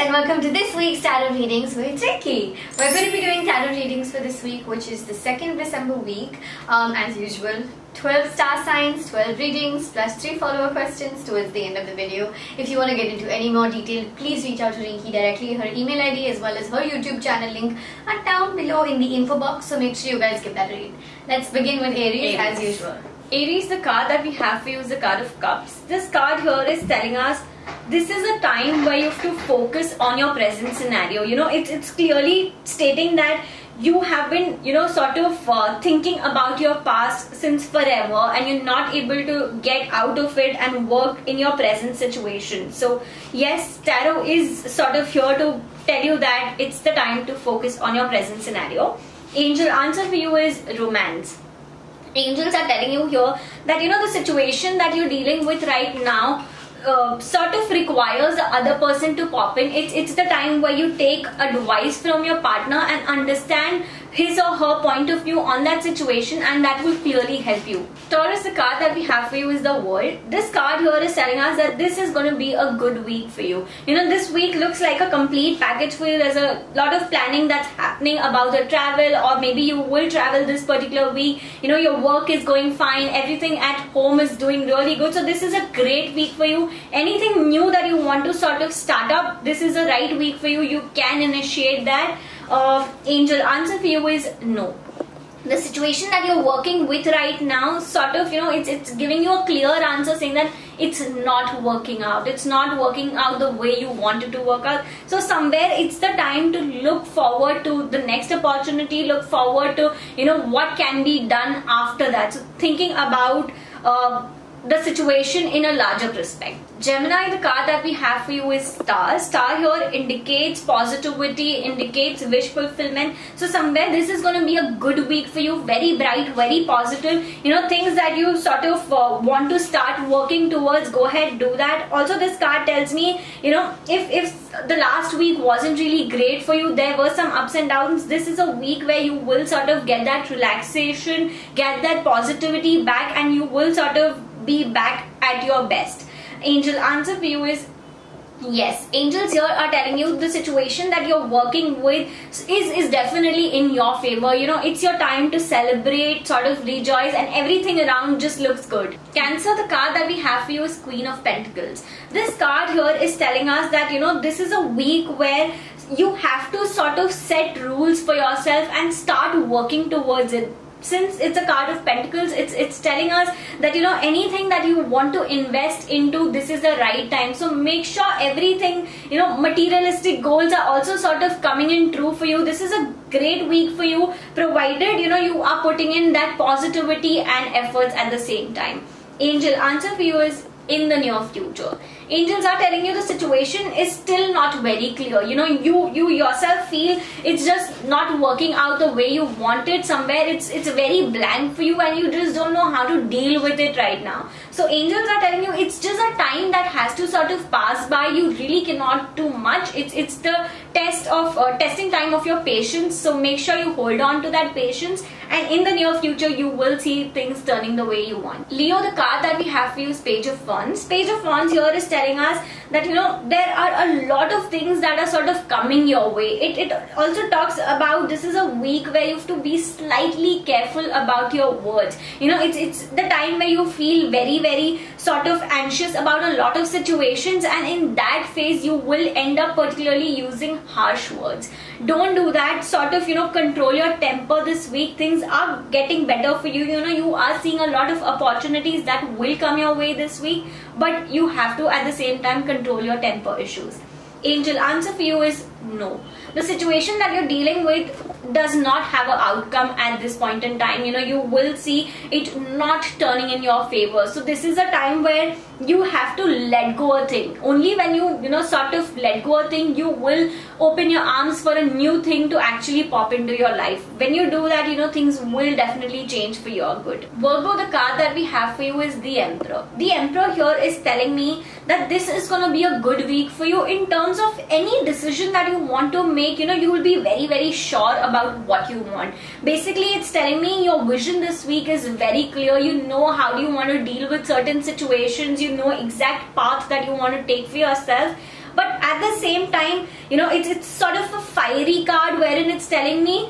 and welcome to this week's tarot readings with Rinky. We're going to be doing tarot readings for this week, which is the 2nd December week. As usual, 12 star signs, 12 readings, plus 3 follower questions towards the end of the video. If you want to get into any more detail, please reach out to Rinky directly. Her email ID as well as her YouTube channel link are down below in the info box, so make sure you guys give that a read. Let's begin with Aries as usual. Aries, the card that we have for you is the card of cups. This card here is telling us this is a time where you have to focus on your present scenario. It's clearly stating that you have been, thinking about your past since forever and you're not able to get out of it and work in your present situation. So yes, tarot is sort of here to tell you that it's the time to focus on your present scenario. Angel answer for you is romance. Angels are telling you here that the situation that you're dealing with right now sort of requires the other person to pop in. It's the time where you take advice from your partner and understand his or her point of view on that situation, and that will clearly help you. Taurus, the card that we have for you is the World. This card here is telling us that this is going to be a good week for you. This week looks like a complete package for you. There's a lot of planning that's happening about the travel, or maybe you will travel this particular week. Your work is going fine, everything at home is doing really good. So this is a great week for you. Anything new that you want to sort of start up, this is the right week for you. You can initiate that. Angel answer for you is no. The situation that you're working with right now, sort of, it's giving you a clear answer saying that it's not working out. It's not working out the way you want it to work out. So somewhere it's the time to look forward to the next opportunity, look forward to, what can be done after that. So thinking about the situation in a larger perspective. Gemini, the card that we have for you is Star. Star here indicates positivity, indicates wish fulfillment. So somewhere this is going to be a good week for you. Very bright, very positive. Things that you sort of want to start working towards, go ahead, do that. Also, this card tells me, if the last week wasn't really great for you, there were some ups and downs, this is a week where you will sort of get that relaxation, get that positivity back, and you will sort of be back at your best. Angel answer for you is yes. Angels here are telling you the situation that you're working with is definitely in your favor. It's your time to celebrate, sort of rejoice, and everything around just looks good. Cancer, the card that we have for you is Queen of Pentacles. This card here is telling us that this is a week where you have to sort of set rules for yourself and start working towards it. Since it's a card of Pentacles, it's telling us that anything that you want to invest into, this is the right time. So make sure everything, materialistic goals are also sort of coming in true for you. This is a great week for you, provided you are putting in that positivity and efforts at the same time. Angel answer for you is in the near future. Angels are telling you the situation is still not very clear. You yourself feel it's just not working out the way you want it. Somewhere it's very blank for you and you just don't know how to deal with it right now. So angels are telling you it's just a time that has to sort of pass by. You really cannot do much. It's the testing time of your patience. So make sure you hold on to that patience, and in the near future you will see things turning the way you want. Leo, the card that we have for you is Page of Wands. Page of Wands here is telling us that there are a lot of things that are sort of coming your way. It also talks about this is a week where you have to be slightly careful about your words. It's the time where you feel very sort of anxious about a lot of situations, and in that phase you will end up particularly using harsh words. Don't do that. Sort of control your temper this week. Things are getting better for you. You are seeing a lot of opportunities that will come your way this week, but you have to at the same time control your temper issues. Angel answer for you is no. The situation that you're dealing with does not have an outcome at this point in time. You will see it not turning in your favor. So this is a time where you have to let go a thing. Only when you sort of let go a thing, you will open your arms for a new thing to actually pop into your life. When you do that, things will definitely change for your good. Virgo, the card that we have for you is the Emperor. The Emperor here is telling me that this is going to be a good week for you in terms of any decision that you want to make. You will be very sure about what you want. Basically, it's telling me your vision this week is very clear. You know how do you want to deal with certain situations. You know exact path that you want to take for yourself. but at the same time, it's sort of a fiery card wherein it's telling me,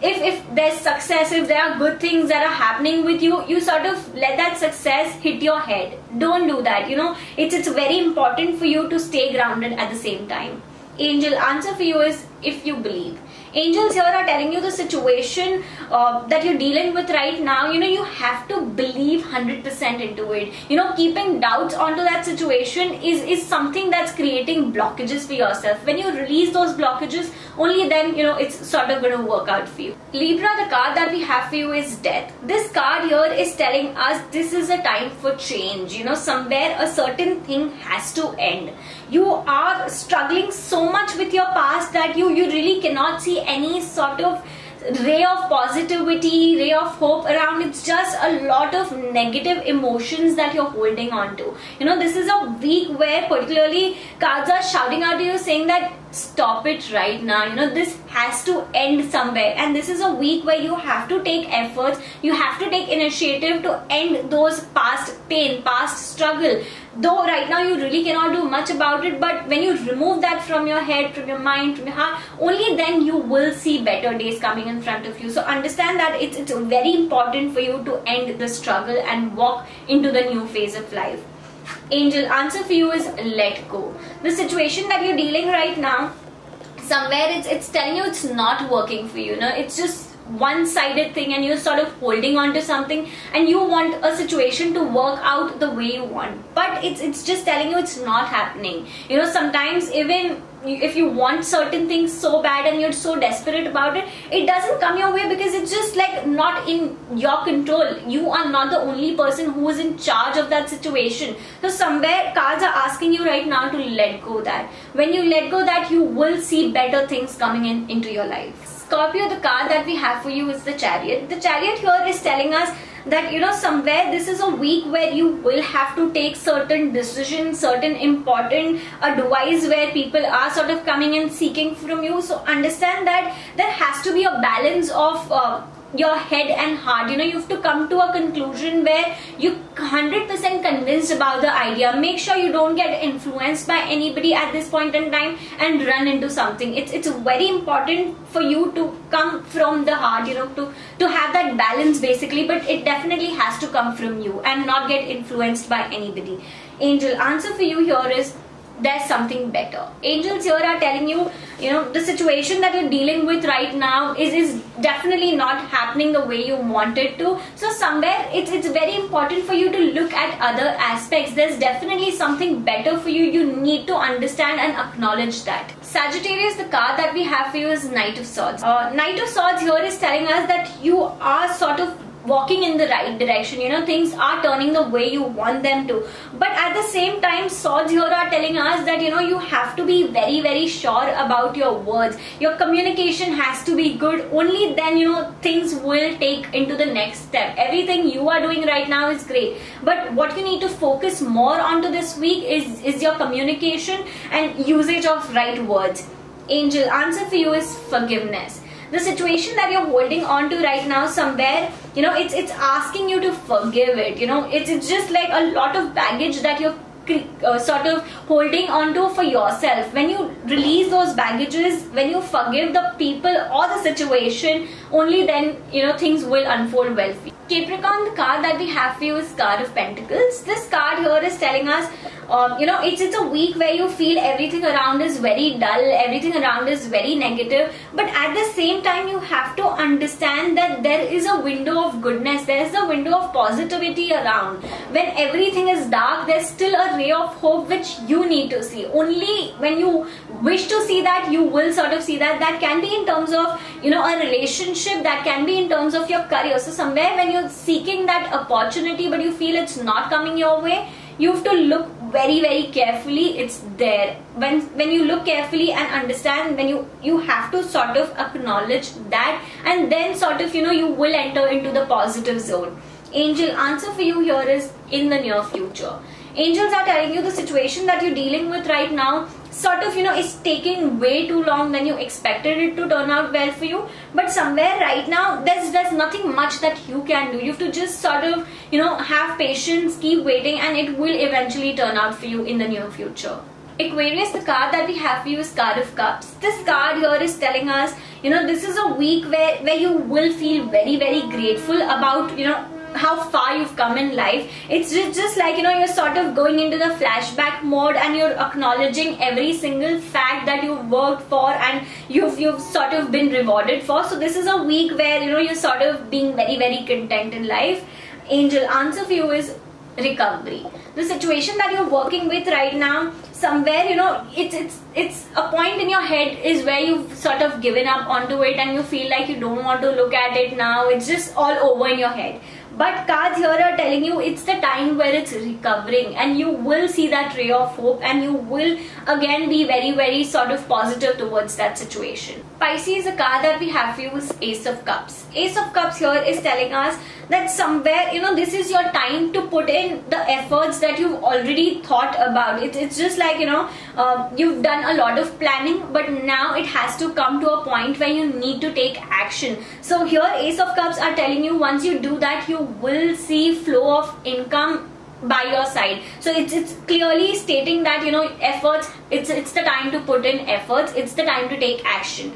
if there's success, if there are good things that are happening with you, you sort of let that success hit your head. Don't do that. It's very important for you to stay grounded at the same time. Angel answer for you is if you believe. Angels here are telling you the situation that you're dealing with right now, you have to believe 100% into it. Keeping doubts onto that situation is something that's creating blockages for yourself. When you release those blockages, only then, it's sort of going to work out for you. Libra, the card that we have for you is death. This card here is telling us this is a time for change. Somewhere a certain thing has to end. You are struggling so much with your past that you really cannot see any sort of ray of positivity, ray of hope around. It's just a lot of negative emotions that you're holding on to. This is a week where particularly cards are shouting out to you saying that stop it right now. This has to end somewhere, and this is a week where you have to take efforts, you have to take initiative to end those past pain, past struggle. Though right now you really cannot do much about it, but when you remove that from your head, from your mind, from your heart, only then you will see better days coming in front of you. So understand that it's very important for you to end the struggle and walk into the new phase of life. Angel answer for you is let go. The situation that you're dealing right now, somewhere it's telling you it's not working for you. It's just one-sided thing, and you're sort of holding on to something, and you want a situation to work out the way you want, but it's just telling you it's not happening. Sometimes even if you want certain things so bad and you're so desperate about it, it doesn't come your way because it's just like not in your control. You are not the only person who is in charge of that situation. So somewhere cards are asking you right now to let go that. When you let go that, you will see better things coming into your life. Scorpio, the card that we have for you is the Chariot. The Chariot here is telling us that somewhere this is a week where you will have to take certain decisions, certain important advice where people are sort of coming and seeking from you. So understand that there has to be a balance of your head and heart. You have to come to a conclusion where you 100% convinced about the idea. Make sure you don't get influenced by anybody at this point in time and run into something. It's very important for you to come from the heart, to have that balance basically, but it definitely has to come from you and not get influenced by anybody. Angel answer for you here is there's something better. Angels here are telling you, the situation that you're dealing with right now is definitely not happening the way you want it to. So somewhere it's very important for you to look at other aspects. There's definitely something better for you. You need to understand and acknowledge that. Sagittarius, the card that we have for you is Knight of Swords. Knight of Swords here is telling us that you are sort of walking in the right direction. Things are turning the way you want them to, but at the same time swords here are telling us that you have to be very, very sure about your words. Your communication has to be good. Only then things will take into the next step. Everything you are doing right now is great, but what you need to focus more onto this week is your communication and usage of right words. Angel answer for you is forgiveness. The situation that you're holding on to right now, somewhere it's asking you to forgive it. It's just like a lot of baggage that you're sort of holding on to for yourself. When you release those baggages, when you forgive the people or the situation, only then things will unfold well for you. Capricorn, the card that we have for you is Card of Pentacles. This card here is telling us it's a week where you feel everything around is very dull, everything around is very negative, but at the same time you have to understand that there is a window of goodness, there is a window of positivity around. When everything is dark, there's still a ray of hope which you need to see. Only when you wish to see that, you will sort of see that. That can be in terms of a relationship, that can be in terms of your career. So somewhere when you're seeking that opportunity but you feel it's not coming your way, you have to look very, very carefully. It's there. When you look carefully and understand, when you have to sort of acknowledge that, and then sort of you will enter into the positive zone. Angel answer for you here is in the near future. Angels are telling you the situation that you're dealing with right now sort of is taking way too long than you expected it to turn out well for you, but somewhere right now there's nothing much that you can do. You have to just sort of have patience, keep waiting, and it will eventually turn out for you in the near future. Aquarius, the card that we have for you is Card of Cups. This card here is telling us, this is a week where you will feel very, very grateful about, how far you've come in life. It's just like, you're sort of going into the flashback mode and you're acknowledging every single fact that you've worked for and you've sort of been rewarded for. So this is a week where, you're sort of being very, very content in life. Angel answer for you is recovery. The situation that you're working with right now, somewhere, it's a point in your head is where you've sort of given up onto it and you feel like you don't want to look at it now. It's just all over in your head. But cards here are telling you it's the time where it's recovering and you will see that ray of hope and you will again be very, very sort of positive towards that situation. Pisces, the card that we have for you is Ace of Cups. Ace of Cups here is telling us that somewhere, this is your time to put in the efforts that you've already thought about. It's just like, you've done a lot of planning, but now it has to come to a point where you need to take action. So here Ace of Cups are telling you once you do that, you will see flow of income by your side. So it's clearly stating that, efforts, it's the time to put in efforts, it's the time to take action.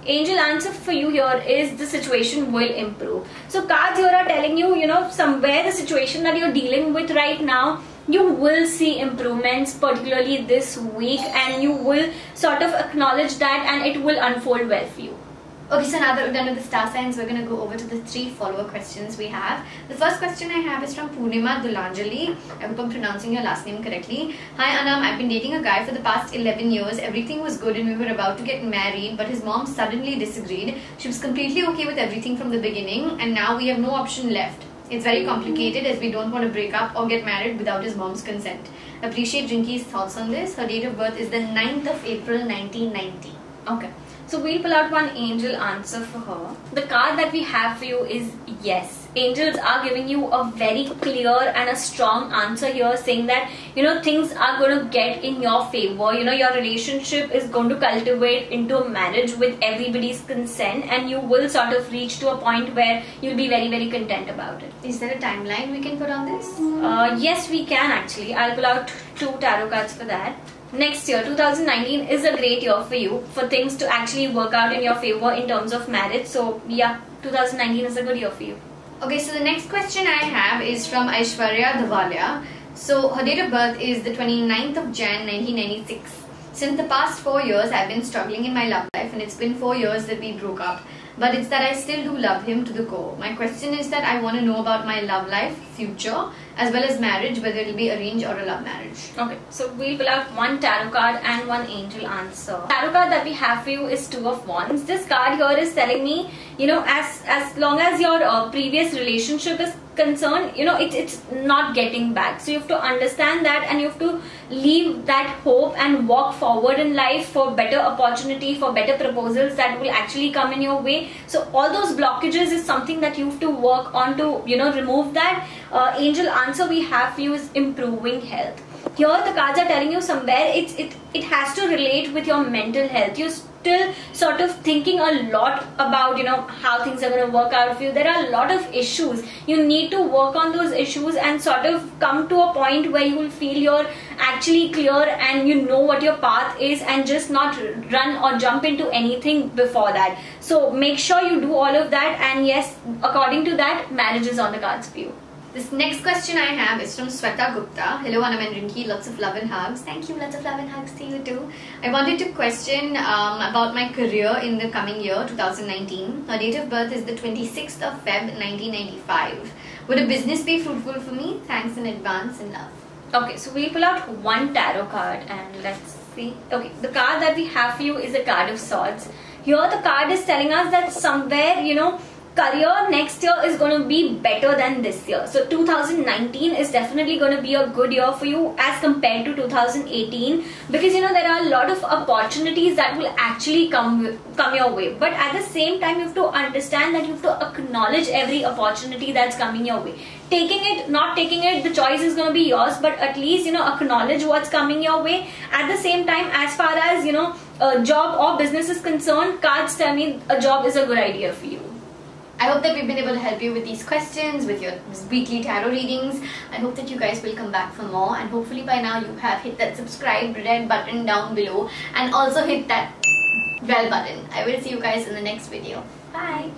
Angel answer for you here is the situation will improve. So cards here are telling you, somewhere the situation that you're dealing with right now, you will see improvements, particularly this week, and you will sort of acknowledge that and it will unfold well for you. Okay, so now that we're done with the star signs, we're going to go over to the 3 follower questions we have. The first question I have is from Purnima Dulanjali. I hope I'm pronouncing your last name correctly. Hi Anam, I've been dating a guy for the past 11 years. Everything was good and we were about to get married, but his mom suddenly disagreed. She was completely okay with everything from the beginning and now we have no option left. It's very complicated as we don't want to break up or get married without his mom's consent. Appreciate Rinky's thoughts on this. Her date of birth is the 9th of April 1990. Okay. So we'll pull out one angel answer for her. The card that we have for you is yes. Angels are giving you a very clear and a strong answer here, saying that things are going to get in your favor. Your relationship is going to cultivate into a marriage with everybody's consent, and you will sort of reach to a point where you'll be very, very content about it. Is there a timeline we can put on this? Yes, we can actually. I'll pull out 2 tarot cards for that. Next year, 2019 is a great year for you, for things to actually work out in your favor in terms of marriage. So yeah, 2019 is a good year for you. Okay, so the next question I have is from Aishwarya Dhavalia. So her date of birth is the 29th of Jan 1996. Since the past 4 years, I've been struggling in my love life and it's been 4 years that we broke up. But it's that I still do love him to the core. My question is that I want to know about my love life, future, as well as marriage, whether it'll be arranged or a love marriage. Okay, so we'll pull out 1 tarot card and 1 angel answer. Tarot card that we have for you is 2 of Wands. This card here is telling me, as long as your previous relationship is concerned, it's not getting back. So you have to understand that and you have to leave that hope and walk forward in life for better opportunity, for better proposals that will actually come in your way. So all those blockages is something that you have to work on to, remove that. Angel answer we have for you is improving health. Here the cards are telling you somewhere it has to relate with your mental health. You're still sort of thinking a lot about how things are going to work out for you. There are a lot of issues. You need to work on those issues and sort of come to a point where you will feel you're actually clear and you know what your path is, and just not run or jump into anything before that. So make sure you do all of that, and yes, according to that, marriage is on the cards for you. This next question I have is from Sweta Gupta. Hello Anam and Rinky, lots of love and hugs. Thank you, lots of love and hugs to you too. I wanted to question about my career in the coming year, 2019. Her date of birth is the 26th of Feb 1995. Would a business be fruitful for me? Thanks in advance and love. Okay, so we'll pull out 1 tarot card and let's see. Okay, the card that we have for you is a card of swords. Here the card is telling us that somewhere, career next year is going to be better than this year. So 2019 is definitely going to be a good year for you as compared to 2018, because there are a lot of opportunities that will actually come your way. But at the same time, you have to understand that you have to acknowledge every opportunity that's coming your way. Taking it, not taking it, the choice is going to be yours, but at least acknowledge what's coming your way. At the same time, as far as a job or business is concerned, cards tell me a job is a good idea for you. I hope that we've been able to help you with these questions, with your weekly tarot readings. I hope that you guys will come back for more, and hopefully by now you have hit that subscribe red button down below and also hit that bell button. I will see you guys in the next video. Bye.